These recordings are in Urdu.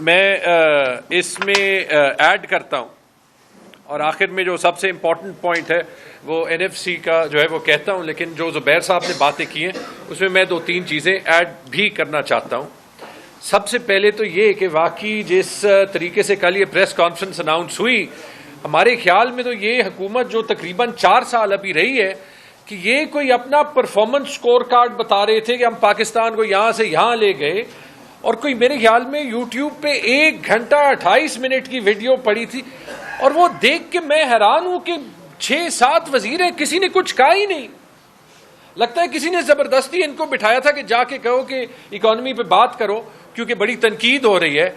میں اس میں ایڈ کرتا ہوں اور آخر میں جو سب سے امپورٹنٹ پوائنٹ ہے وہ NFC کا جو ہے وہ کہتا ہوں، لیکن جو زبیر صاحب نے باتیں کی ہیں اس میں 2-3 چیزیں ایڈ بھی کرنا چاہتا ہوں۔ سب سے پہلے تو یہ کہ واقعی جس طریقے سے کل یہ پریس کانفرنس اناؤنس ہوئی، ہمارے خیال میں تو یہ حکومت جو تقریباً 4 سال ابھی رہی ہے کہ یہ کوئی اپنا پرفارمنس سکور کارڈ بتا رہے تھے کہ ہم پاکستان کو یہاں سے یہاں لے گئے، اور کوئی میرے خیال میں یوٹیوب پہ 1 گھنٹہ 28 منٹ کی ویڈیو پڑی تھی، اور وہ دیکھ کے میں حیران ہوں کہ 6-7 وزیر ہیں، کسی نے کچھ کہا ہی نہیں۔ لگتا ہے کسی نے زبردستی ان کو بٹھایا تھا کہ جا کے کہو کہ اکانومی پہ بات کرو کیونکہ بڑی تنقید ہو رہی ہے،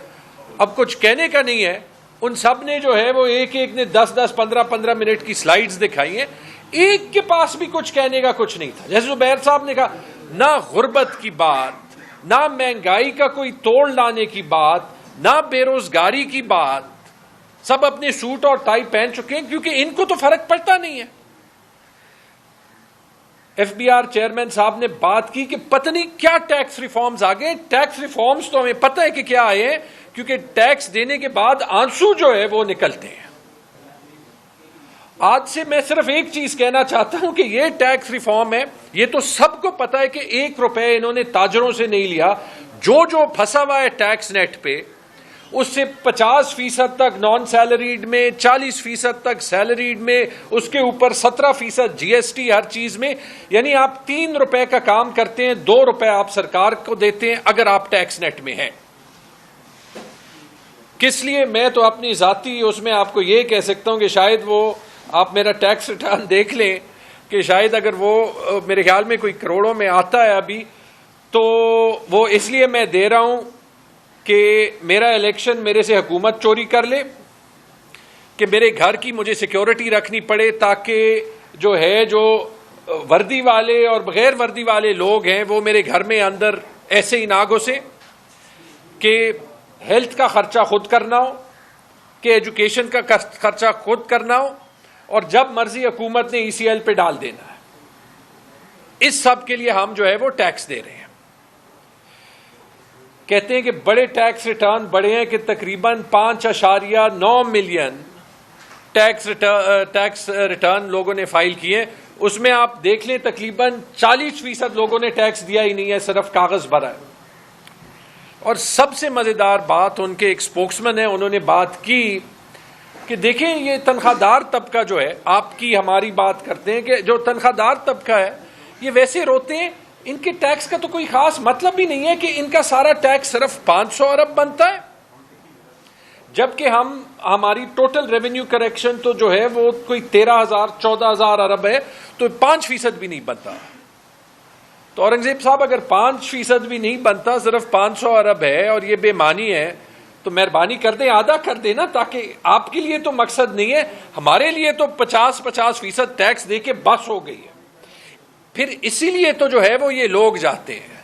اب کچھ کہنے کا نہیں ہے۔ ان سب نے جو ہے وہ ایک نے 10-10 15-15 منٹ کی سلائیڈز دکھائی ہیں، ایک کے پاس بھی کچھ کہنے کا کچھ نہیں تھا۔ جیسے زبیر صاحب نے کہا، نہ غربت کی بات، نہ مہنگائی کا کوئی توڑ لانے کی بات، نہ بے روزگاری کی بات، سب اپنے سوٹ اور ٹائی پہن چکے ہیں کیونکہ ان کو تو فرق پڑتا نہیں ہے۔ FBR چیئرمین صاحب نے بات کی کہ پتہ نہیں کیا ٹیکس ریفارمز آ گئے۔ ٹیکس ریفارمز تو ہمیں پتہ ہے کہ کیا آئے ہیں، کیونکہ ٹیکس دینے کے بعد آنسو جو ہے وہ نکلتے ہیں۔ آج سے میں صرف ایک چیز کہنا چاہتا ہوں کہ یہ ٹیکس ریفارم ہے، یہ تو سب کو پتا ہے کہ 1 روپے انہوں نے تاجروں سے نہیں لیا۔ جو پھنسا ہوا ہے ٹیکس نیٹ پہ، اس سے 50% تک نان سیلریڈ میں، 40% تک سیلریڈ میں، اس کے اوپر 17% GST ہر چیز میں، یعنی آپ 3 روپے کا کام کرتے ہیں، 2 روپے آپ سرکار کو دیتے ہیں اگر آپ ٹیکس نیٹ میں ہیں۔ کس لیے؟ میں تو اپنی ذاتی اس میں آپ کو یہ کہہ سکتا ہوں کہ شاید وہ آپ میرا ٹیکس ریٹرن دیکھ لیں کہ شاید اگر وہ میرے خیال میں کوئی کروڑوں میں آتا ہے ابھی، تو وہ اس لیے میں دے رہا ہوں کہ میرا الیکشن میرے سے حکومت چوری کر لے، کہ میرے گھر کی مجھے سیکیورٹی رکھنی پڑے، تاکہ جو ہے جو وردی والے اور بغیر وردی والے لوگ ہیں وہ میرے گھر میں اندر ایسے ہی نہ گھسے، کہ ہیلتھ کا خرچہ خود کرنا ہو، کہ ایجوکیشن کا خرچہ خود کرنا ہو، اور جب مرضی حکومت نے ECL پہ ڈال دینا ہے۔ اس سب کے لیے ہم جو ہے وہ ٹیکس دے رہے ہیں۔ کہتے ہیں کہ بڑے ٹیکس ریٹرن بڑے ہیں کہ تقریباً 5.9 ملین ٹیکس ریٹرن لوگوں نے فائل کیے، اس میں آپ دیکھ لیں تقریباً 40% لوگوں نے ٹیکس دیا ہی نہیں ہے، صرف کاغذ بھرا ہے۔ اور سب سے مزیدار بات، ان کے ایک اسپوکسمین ہیں، انہوں نے بات کی کہ دیکھیں یہ تنخواہ دار طبقہ جو ہے، آپ کی ہماری بات کرتے ہیں کہ جو تنخواہ دار طبقہ ہے یہ ویسے روتے ہیں، ان کے ٹیکس کا تو کوئی خاص مطلب ہی نہیں ہے کہ ان کا سارا ٹیکس صرف 500 ارب بنتا ہے، جبکہ ہماری ٹوٹل ریونیو کریکشن تو جو ہے وہ کوئی 13,000-14,000 ارب ہے، تو 5% بھی نہیں بنتا۔ تو اورنگزیب صاحب اگر 5% بھی نہیں بنتا، صرف 500 ارب ہے اور یہ بے معنی ہے، تو مہربانی کر دیں آدھا کر دینا، تاکہ آپ کے لیے تو مقصد نہیں ہے، ہمارے لیے تو 50% ٹیکس دے کے بس ہو گئی ہے۔ پھر اسی لیے تو جو ہے وہ یہ لوگ جاتے ہیں۔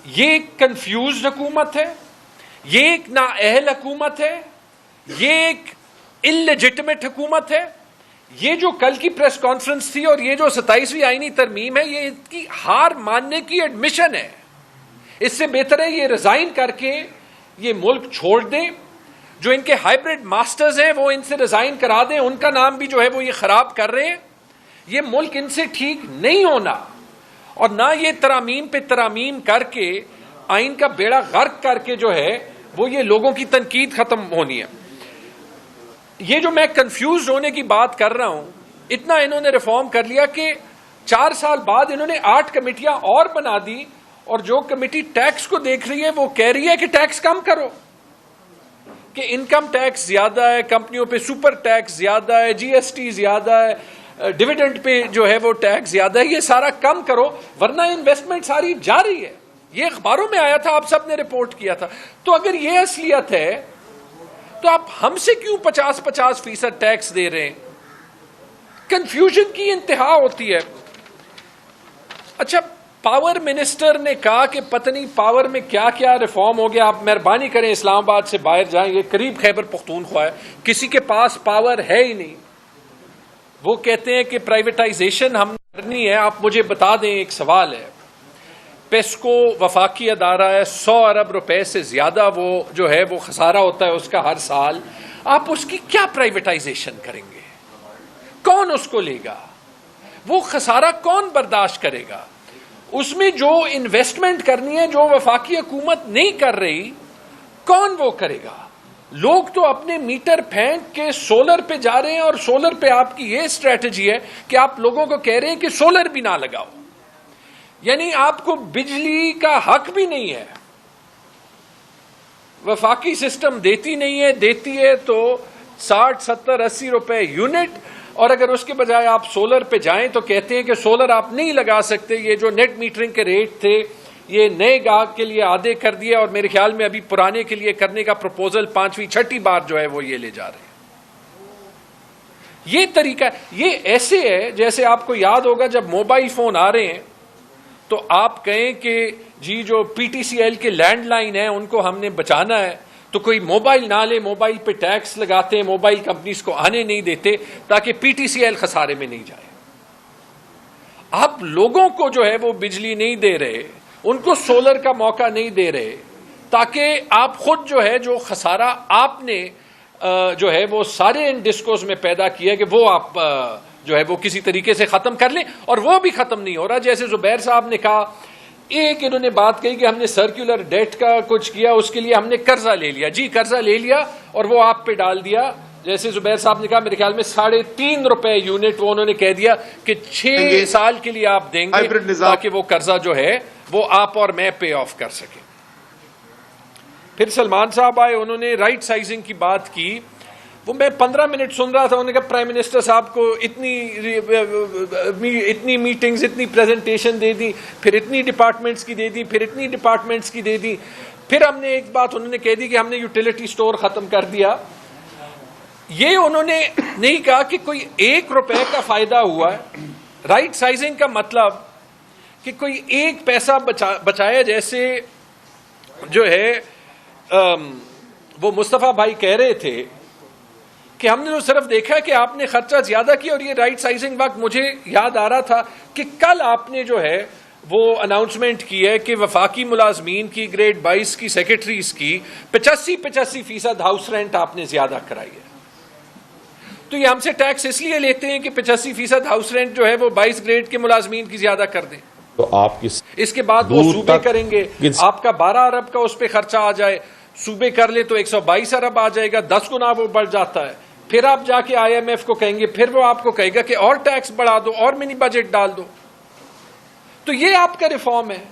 یہ ایک کنفیوزڈ حکومت ہے، یہ ایک نااہل حکومت ہے، یہ ایک انلیجٹمیٹ حکومت ہے۔ یہ جو کل کی پریس کانفرنس تھی اور یہ جو 27ویں آئینی ترمیم ہے، یہ ان کی ہار ماننے کی ایڈمیشن ہے۔ اس سے بہتر ہے یہ ریزائن کر کے یہ ملک چھوڑ دیں۔ جو ان کے ہائیبرڈ ماسٹرز ہیں وہ ان سے ریزائن کرا دیں، ان کا نام بھی جو ہے وہ یہ خراب کر رہے ہیں۔ یہ ملک ان سے ٹھیک نہیں ہونا، اور نہ یہ ترامیم پہ ترامیم کر کے آئین کا بیڑا غرق کر کے جو ہے وہ یہ لوگوں کی تنقید ختم ہونی ہے۔ یہ جو میں کنفیوز ہونے کی بات کر رہا ہوں، اتنا انہوں نے ریفارم کر لیا کہ 4 سال بعد انہوں نے 8 کمیٹیاں اور بنا دی، اور جو کمیٹی ٹیکس کو دیکھ رہی ہے وہ کہہ رہی ہے کہ ٹیکس کم کرو، کہ انکم ٹیکس زیادہ ہے، کمپنیوں پہ سپر ٹیکس زیادہ ہے، GST زیادہ ہے، ڈیویڈنڈ پہ جو ہے وہ ٹیکس زیادہ ہے، یہ سارا کم کرو ورنہ انویسٹمنٹ ساری جاری ہے۔ یہ اخباروں میں آیا تھا، آپ سب نے رپورٹ کیا تھا۔ تو اگر یہ اصلیت ہے تو آپ ہم سے کیوں 50% ٹیکس دے رہے ہیں؟ کنفیوژن کی انتہا ہوتی ہے۔ اچھا، پاور منسٹر نے کہا کہ پتہ نہیں پاور میں کیا کیا ریفارم ہو گیا، آپ مہربانی کریں اسلام آباد سے باہر جائیں، یہ قریب خیبر پختونخوا ہے، کسی کے پاس پاور ہے ہی نہیں۔ وہ کہتے ہیں کہ پرائیویٹائزیشن ہم کرنی ہے۔ آپ مجھے بتا دیں، ایک سوال ہے پیسکو وفاقی ادارہ ہے, 100 ارب روپے سے زیادہ وہ جو ہے وہ خسارہ ہوتا ہے اس کا ہر سال. آپ اس کی کیا پرائیویٹائزیشن کریں گے؟ کون اس کو لے گا؟ وہ خسارہ کون برداشت کرے گا؟ اس میں جو انویسٹمنٹ کرنی ہے جو وفاقی حکومت نہیں کر رہی, کون وہ کرے گا؟ لوگ تو اپنے میٹر پھینک کے سولر پہ جا رہے ہیں, اور سولر پہ آپ کی یہ اسٹریٹجی ہے کہ آپ لوگوں کو کہہ رہے ہیں کہ سولر بھی نہ لگاؤ, یعنی آپ کو بجلی کا حق بھی نہیں ہے. وفاقی سسٹم دیتی نہیں ہے, دیتی ہے تو 60, 70, 80 روپے یونٹ, اور اگر اس کے بجائے آپ سولر پہ جائیں تو کہتے ہیں کہ سولر آپ نہیں لگا سکتے. یہ جو نیٹ میٹرنگ کے ریٹ تھے یہ نئے گاہک کے لیے آدھے کر دیا, اور میرے خیال میں ابھی پرانے کے لیے کرنے کا پروپوزل 5ویں 6ٹھی بار جو ہے وہ یہ لے جا رہے ہیں. یہ طریقہ یہ ایسے ہے جیسے آپ کو یاد ہوگا جب موبائل فون آ رہے ہیں تو آپ کہیں کہ جی جو پی ٹی سی ایل کے لینڈ لائن ہیں ان کو ہم نے بچانا ہے, تو کوئی موبائل نہ لے, موبائل پہ ٹیکس لگاتے ہیں, موبائل کمپنیز کو آنے نہیں دیتے تاکہ پی ٹی سی ایل خسارے میں نہیں جائے. آپ لوگوں کو جو ہے وہ بجلی نہیں دے رہے, ان کو سولر کا موقع نہیں دے رہے, تاکہ آپ خود جو ہے جو خسارہ آپ نے جو ہے وہ سارے ان ڈسکوز میں پیدا کیا کہ وہ آپ جو ہے وہ کسی طریقے سے ختم کر لیں, اور وہ بھی ختم نہیں ہو رہا. جیسے زبیر صاحب نے کہا, ایک انہوں نے بات کہی کہ ہم نے سرکولر ڈیٹ کا کچھ کیا, اس کے لیے ہم نے قرضہ لے لیا. جی قرضہ لے لیا اور وہ آپ پہ ڈال دیا. جیسے زبیر صاحب نے کہا میرے خیال میں 3.5 روپے یونٹ وہ انہوں نے کہہ دیا کہ 6 سال کے لیے آپ دیں گے تاکہ وہ قرضہ جو ہے وہ آپ اور میں پے آف کر سکیں. پھر سلمان صاحب آئے, انہوں نے رائٹ سائزنگ کی بات کی. وہ میں 15 منٹ سن رہا تھا, انہوں نے کہا پرائم منسٹر صاحب کو اتنی میٹنگز, اتنی پریزنٹیشن دے دی, پھر اتنی ڈپارٹمنٹس کی دے دی, پھر اتنی ڈپارٹمنٹس کی دے دی. پھر ہم نے ایک بات انہوں نے کہہ دی کہ ہم نے یوٹیلیٹی سٹور ختم کر دیا. یہ انہوں نے نہیں کہا کہ کوئی 1 روپے کا فائدہ ہوا ہے. رائٹ سائزنگ کا مطلب کہ کوئی 1 پیسہ بچایا, جیسے جو ہے وہ مصطفیٰ بھائی کہہ رہے تھے کہ ہم نے تو صرف دیکھا کہ آپ نے خرچہ زیادہ کیا. اور یہ رائٹ سائزنگ وقت مجھے یاد آ رہا تھا کہ کل آپ نے جو ہے وہ اناؤنسمنٹ کی ہے کہ وفاقی ملازمین کی گریڈ 22 کی سیکرٹریز کی 85% ہاؤس رینٹ آپ نے زیادہ کرائی ہے. تو یہ ہم سے ٹیکس اس لیے لیتے ہیں کہ 85% ہاؤس رینٹ جو ہے وہ 22 گریڈ کے ملازمین کی زیادہ کر دیں. تو آپ اس کے بعد وہ صوبے کریں گے, آپ کا 12 ارب کا اس پہ خرچہ آ جائے, صوبے کر لے تو 122 ارب آ جائے گا, 10 گنا وہ بڑھ جاتا ہے. پھر آپ جا کے آئی ایم ایف کو کہیں گے, پھر وہ آپ کو کہے گا کہ اور ٹیکس بڑھا دو, اور منی بجٹ ڈال دو. تو یہ آپ کا ریفارم ہے.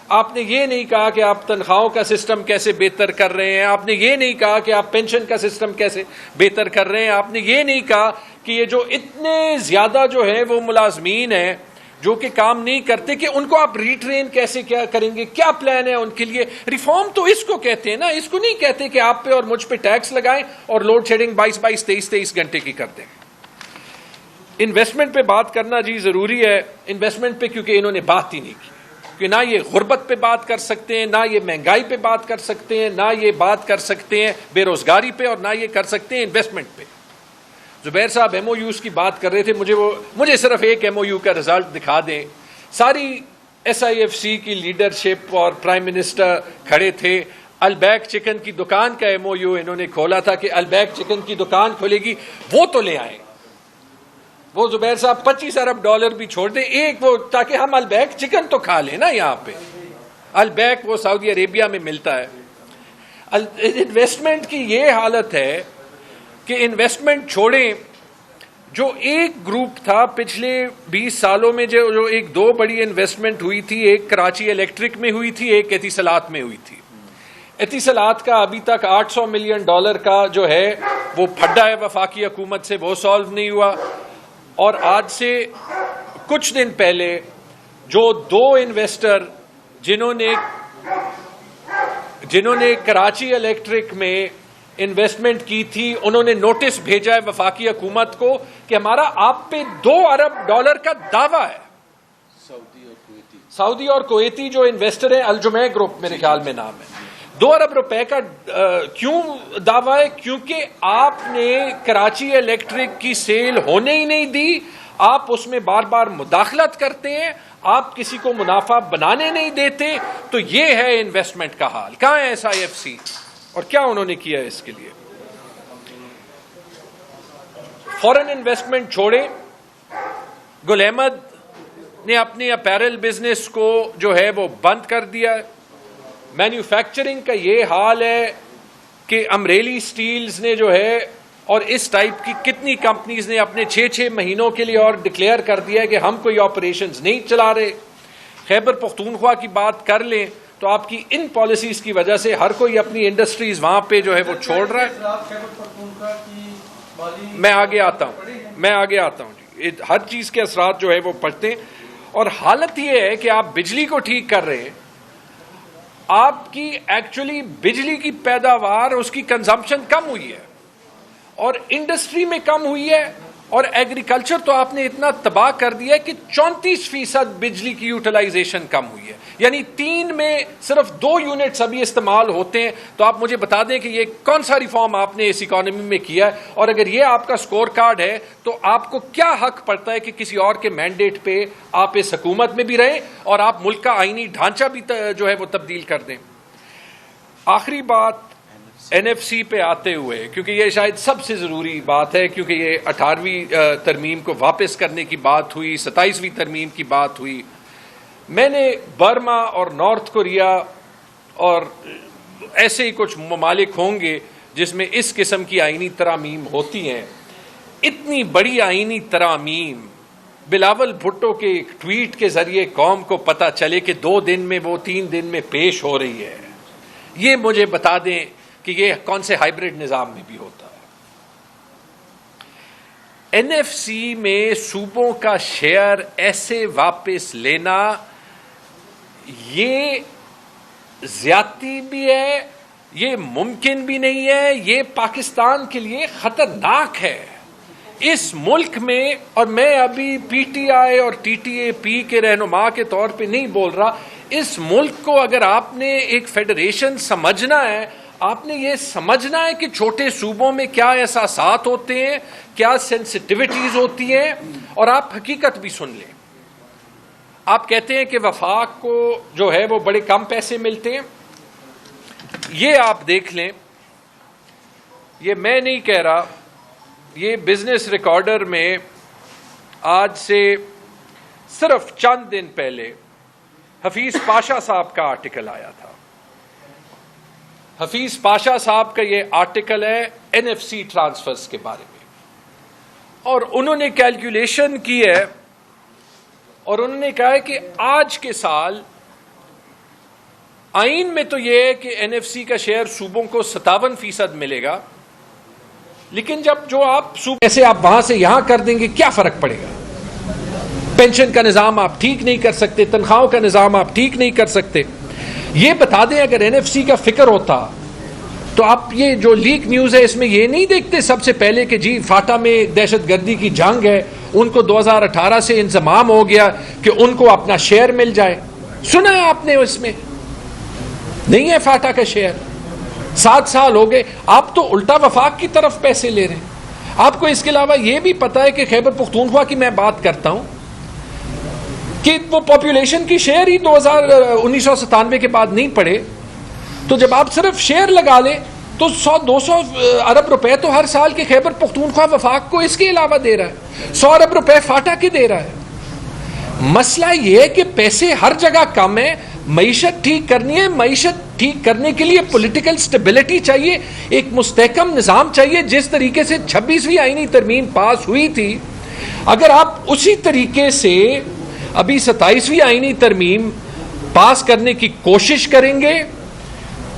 آپ نے یہ نہیں کہا کہ آپ تنخواہوں کا سسٹم کیسے بہتر کر رہے ہیں, آپ نے یہ نہیں کہا کہ آپ پینشن کا سسٹم کیسے بہتر کر رہے ہیں, آپ نے یہ نہیں کہا کہ یہ جو اتنے زیادہ جو ہے وہ ملازمین ہیں جو کہ کام نہیں کرتے کہ ان کو آپ ریٹرین کیسے کیا کریں گے, کیا پلان ہے ان کے لیے. ریفارم تو اس کو کہتے ہیں نا, اس کو نہیں کہتے کہ آپ پہ اور مجھ پہ ٹیکس لگائیں اور لوڈ شیڈنگ 23 گھنٹے کی کر دیں. انویسٹمنٹ پہ بات کرنا جی ضروری ہے. انویسٹمنٹ پہ کیونکہ انہوں نے بات ہی نہیں کی, کہ نہ یہ غربت پہ بات کر سکتے ہیں, نہ یہ مہنگائی پہ بات کر سکتے ہیں, نہ یہ بات کر سکتے ہیں بے روزگاری پہ, اور نہ یہ کر سکتے ہیں انویسٹمنٹ پہ. زبیر صاحب ایم او یوز کی بات کر رہے تھے, مجھے صرف ایک ایم او یو کا رزلٹ دکھا دیں. ساری ایس آئی ایف سی کی لیڈرشپ اور پرائم منسٹر کھڑے تھے. البیک چکن کی دکان کا ایم او یو انہوں نے کھولا تھا کہ البیک چکن کی دکان کھولے گی, وہ تو لے آئیں. وہ زبیر صاحب 25 ارب ڈالر بھی چھوڑ دیں ایک, وہ تاکہ ہم البیک چکن تو کھا لیں نا. یہاں پہ البیک وہ سعودی عربیہ میں ملتا ہے. انویسٹمنٹ کی یہ حالت ہے کہ انویسٹمنٹ چھوڑیں. جو ایک گروپ تھا پچھلے 20 سالوں میں جو ایک 2 بڑی انویسٹمنٹ ہوئی تھی, ایک کراچی الیکٹرک میں ہوئی تھی, ایک اتصالات میں ہوئی تھی. اتصالات کا ابھی تک $800 ملین کا جو ہے وہ پھڈا ہے وفاقی حکومت سے, وہ سالو نہیں ہوا. اور آج سے کچھ دن پہلے جو 2 انویسٹر جنہوں نے کراچی الیکٹرک میں انویسٹمنٹ کی تھی, انہوں نے نوٹس بھیجا ہے وفاقی حکومت کو کہ ہمارا آپ پہ $2 ارب کا دعویٰ ہے. سعودی اور کویتی جو انویسٹر ہیں, الجمع گروپ میرے خیال میں نام ہے, $2 ارب کا کیوں دعویٰ ہے؟ کیونکہ آپ نے کراچی الیکٹرک کی سیل ہونے ہی نہیں دی, آپ اس میں بار بار مداخلت کرتے ہیں, آپ کسی کو منافع بنانے نہیں دیتے. تو یہ ہے انویسٹمنٹ کا حال. کہاں ہے SIFC اور کیا انہوں نے کیا ہے اس کے لیے؟ فورن انویسٹمنٹ چھوڑے. گل احمد نے اپنی اپیرل بزنس کو جو ہے وہ بند کر دیا. مینوفیکچرنگ کا یہ حال ہے کہ امریلی سٹیلز نے جو ہے اور اس ٹائپ کی کتنی کمپنیز نے اپنے 6 مہینوں کے لیے اور ڈکلیئر کر دیا ہے کہ ہم کوئی آپریشنز نہیں چلا رہے. خیبر پختونخوا کی بات کر لیں تو آپ کی ان پالیسیز کی وجہ سے ہر کوئی اپنی انڈسٹریز وہاں پہ جو ہے وہ چھوڑ رہا ہے. میں آگے آتا ہوں جی. ہر چیز کے اثرات جو ہے وہ پڑتے ہیں, اور حالت یہ ہے کہ آپ بجلی کو ٹھیک کر رہے ہیں, آپ کی ایکچولی بجلی کی پیداوار, اس کی کنزمپشن کم ہوئی ہے اور انڈسٹری میں کم ہوئی ہے, اور ایگریکلچر تو آپ نے اتنا تباہ کر دیا ہے کہ 34% بجلی کی یوٹیلائزیشن کم ہوئی ہے. یعنی 3 میں صرف 2 یونٹس ابھی استعمال ہوتے ہیں. تو آپ مجھے بتا دیں کہ یہ کون سا ریفارم آپ نے اس اکانومی میں کیا ہے, اور اگر یہ آپ کا سکور کارڈ ہے تو آپ کو کیا حق پڑتا ہے کہ کسی اور کے مینڈیٹ پہ آپ اس حکومت میں بھی رہیں اور آپ ملک کا آئینی ڈھانچہ بھی جو ہے وہ تبدیل کر دیں. آخری بات NFC پہ آتے ہوئے, کیونکہ یہ شاید سب سے ضروری بات ہے, کیونکہ یہ 18ویں ترمیم کو واپس کرنے کی بات ہوئی, 27ویں ترمیم کی بات ہوئی. میں نے برما اور نارتھ کوریا اور ایسے ہی کچھ ممالک ہوں گے جس میں اس قسم کی آئینی ترامیم ہوتی ہیں. اتنی بڑی آئینی ترامیم بلاول بھٹو کے ایک ٹویٹ کے ذریعے قوم کو پتہ چلے کہ 2 دن میں وہ 3 دن میں پیش ہو رہی ہے. یہ مجھے بتا دیں کہ یہ کون سے ہائیبرڈ نظام میں بھی ہوتا ہے. NFC میں صوبوں کا شیئر ایسے واپس لینا یہ زیادتی بھی ہے, یہ ممکن بھی نہیں ہے, یہ پاکستان کے لیے خطرناک ہے. اس ملک میں, اور میں ابھی PTI اور TTAP کے رہنما کے طور پہ نہیں بول رہا, اس ملک کو اگر آپ نے ایک فیڈریشن سمجھنا ہے, آپ نے یہ سمجھنا ہے کہ چھوٹے صوبوں میں کیا احساسات ہوتے ہیں, کیا سینسٹیوٹیز ہوتی ہیں, اور آپ حقیقت بھی سن لیں. آپ کہتے ہیں کہ وفاق کو جو ہے وہ بڑے کم پیسے ملتے ہیں. یہ آپ دیکھ لیں, یہ میں نہیں کہہ رہا, یہ بزنس ریکارڈر میں آج سے صرف چند دن پہلے حفیظ پاشا صاحب کا آرٹیکل آیا تھا. حفیظ پاشا صاحب کا یہ آرٹیکل ہے NFC ٹرانسفرز کے بارے میں, اور انہوں نے کیلکولیشن کی ہے اور انہوں نے کہا ہے کہ آج کے سال آئین میں تو یہ ہے کہ NFC کا شیئر صوبوں کو 57% ملے گا, لیکن جب جو آپ صوبے سے آپ وہاں سے یہاں کر دیں گے کیا فرق پڑے گا؟ پینشن کا نظام آپ ٹھیک نہیں کر سکتے, تنخواہوں کا نظام آپ ٹھیک نہیں کر سکتے. یہ بتا دیں اگر NFC کا فکر ہوتا تو آپ یہ جو لیک نیوز ہے اس میں یہ نہیں دیکھتے سب سے پہلے کہ جی فاٹا میں دہشت گردی کی جنگ ہے, ان کو 2018 سے انضمام ہو گیا کہ ان کو اپنا شیئر مل جائے. سنا ہے آپ نے اس میں نہیں ہے فاٹا کا شیئر, 7 سال ہو گئے. آپ تو الٹا وفاق کی طرف پیسے لے رہے ہیں. آپ کو اس کے علاوہ یہ بھی پتا ہے کہ خیبر پختونخوا کی میں بات کرتا ہوں کہ وہ پاپولیشن کی شیئر ہی 1997 کے بعد نہیں پڑے, تو جب آپ صرف شیئر لگا لیں تو 100-200 ارب روپے تو ہر سال کے خیبر پختونخوا وفاق کو اس کے علاوہ دے رہا ہے, 100 ارب روپے فاٹا کے دے رہا ہے. مسئلہ یہ ہے کہ پیسے ہر جگہ کم ہے, معیشت ٹھیک کرنی ہے, معیشت ٹھیک کرنے کے لیے پولیٹیکل سٹیبلٹی چاہیے, ایک مستحکم نظام چاہیے. جس طریقے سے 26ویں آئینی ترمیم پاس ہوئی تھی, اگر آپ اسی طریقے سے ابھی 27ویں آئینی ترمیم پاس کرنے کی کوشش کریں گے,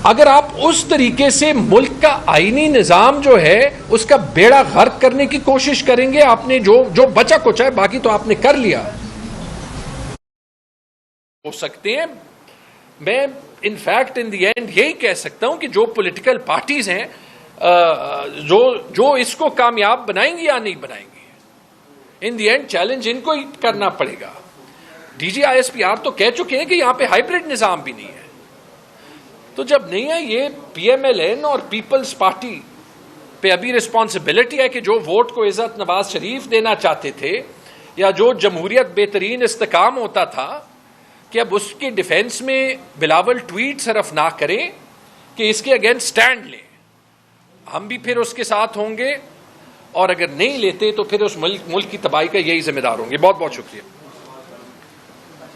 اگر آپ اس طریقے سے ملک کا آئینی نظام جو ہے اس کا بیڑا غرق کرنے کی کوشش کریں گے, آپ نے جو بچا کچھ ہے باقی تو آپ نے کر لیا. ہو سکتے ہیں, میں انفیکٹ ان دی اینڈ یہی کہہ سکتا ہوں کہ جو پولیٹیکل پارٹیز ہیں جو اس کو کامیاب بنائیں گی یا نہیں بنائیں گی, ان دی اینڈ چیلنج ان کو ہی کرنا پڑے گا. DG ISPR تو کہہ چکے ہیں کہ یہاں پہ ہائیبرڈ نظام بھی نہیں ہے, تو جب نہیں ہے یہ PMLN اور پیپلز پارٹی پہ ابھی رسپانسبلٹی ہے کہ جو ووٹ کو عزت نواز شریف دینا چاہتے تھے یا جو جمہوریت بہترین استحکام ہوتا تھا کہ اب اس کے ڈیفینس میں بلاول ٹویٹ صرف نہ کریں کہ اس کے اگینسٹ سٹینڈ لیں. ہم بھی پھر اس کے ساتھ ہوں گے، اور اگر نہیں لیتے تو پھر اس ملک کی تباہی کا یہی ذمہ دار ہوں گے. بہت بہت شکریہ.